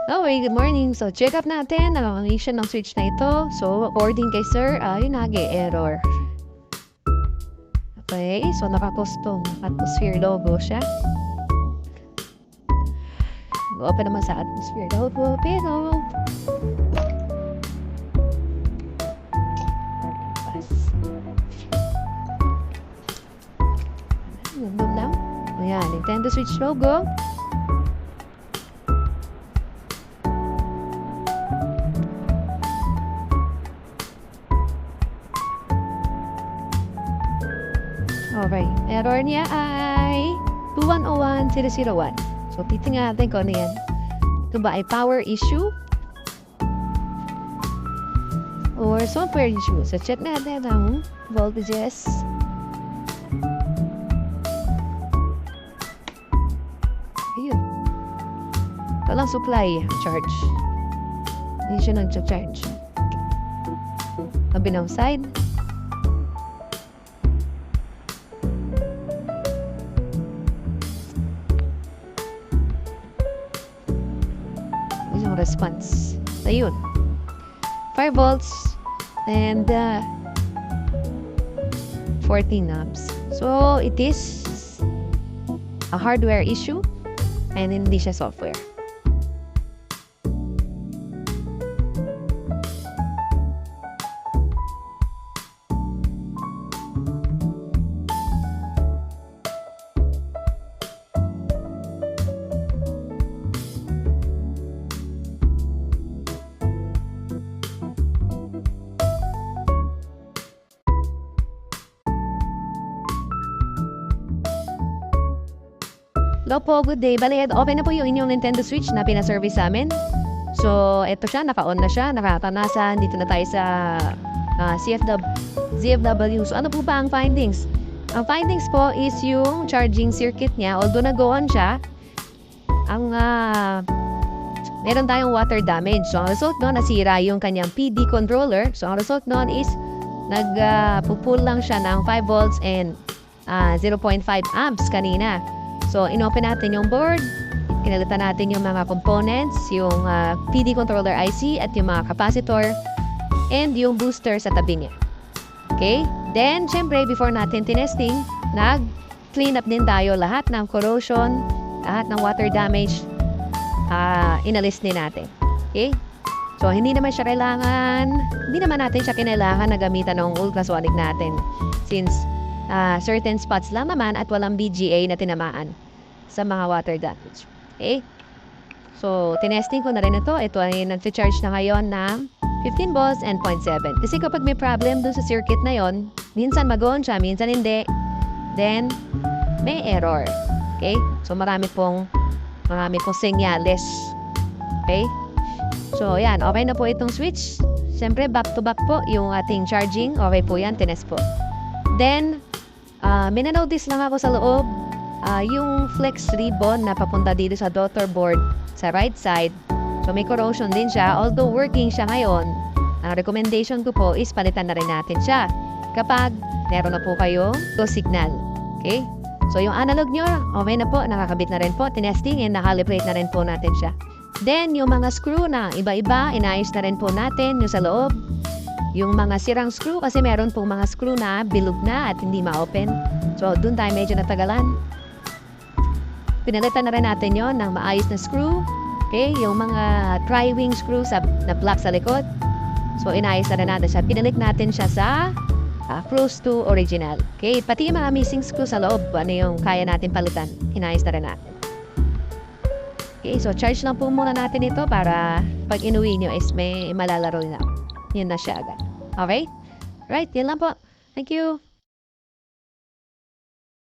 Okay, good morning. So, check up natin ang connection ng switch na ito. So, according kay sir, yun nag-error. Okay, so naka-atmosphere logo siya. Open naman sa atmosphere logo, pero nandun lang. Ayan, Nintendo Switch logo. Okay, error niya ay 2101001. So, titingnan natin kung ano yan. Ito ba ay power issue? Or software issue? So, check natin ang voltages. Ayun. Ito lang supply charge. Hindi siya nag-charge. Kabilang side. Yung response. Ayun. 5 volts and 14 amps. So, it is a hardware issue and hindi siya software. Hello po, good day. Bale, open na po yung inyong Nintendo Switch na pinaservice sa amin. So, eto siya, naka-on na siya, nakatanasan. Dito na tayo sa ZFW. So, ano po ba ang findings? Ang findings po is yung charging circuit niya. Although nag-on siya, meron tayong water damage. So, ang result nun, nasira yung kanyang PD controller. So, ang result nun is nag-pull lang siya ng 5 volts and 0.5 amps kanina. So, inopen natin yung board, kinalitan natin yung mga components, yung PD controller IC at yung mga capacitor, and yung booster sa tabi niya. Okay? Then, syempre, before natin tinesting, nag-clean up din tayo lahat ng corrosion, lahat ng water damage, inalis din natin. Okay? So, hindi naman natin siya kinailangan na gamitan ng ultrasonic natin since certain spots lang naman at walang BGA na tinamaan sa mga water damage. Okay? So, tinesting ko na rin ito. Ito ay nag-charge na ngayon ng 15 volts and 0.7. Kasi kapag may problem dun sa circuit na yon, minsan mag-on siya, minsan hindi. Then, may error. Okay? So, marami pong senyales. Okay? So, yan. Okay na po itong switch. Siyempre, back to back po yung ating charging. Okay po yan. Tinest po. Then, minanotice lang ako sa loob yung flex ribbon na papunta dito sa daughter board sa right side. So, may corrosion din siya. Although working siya ngayon, ang recommendation ko po is palitan na rin natin siya kapag meron na po kayong go signal. Okay? So, yung analog nyo, okay na po. Nakakabit na rin po. Tinesting and nakalibrate na rin po natin siya. Then, yung mga screw na iba-iba, inayos na rin po natin yung sa loob. Yung mga sirang screw, kasi meron pong mga screw na bilog na at hindi ma-open. So, dun tayo medyo natagalan. Pinalitan na rin natin yon ng maayos na screw. Okay? Yung mga tri-wing screw na black sa likod. So, inayos na rin natin siya. Pinalit natin siya sa Cruise 2 original. Okay? Pati yung mga missing screw sa loob, ano yung kaya natin palitan. Inayos na rin natin. Okay? So, charge lang po muna natin ito para pag inuwi nyo is may malalaro na. Yun na siya agad. Okay? Right, yun lang po. Thank you.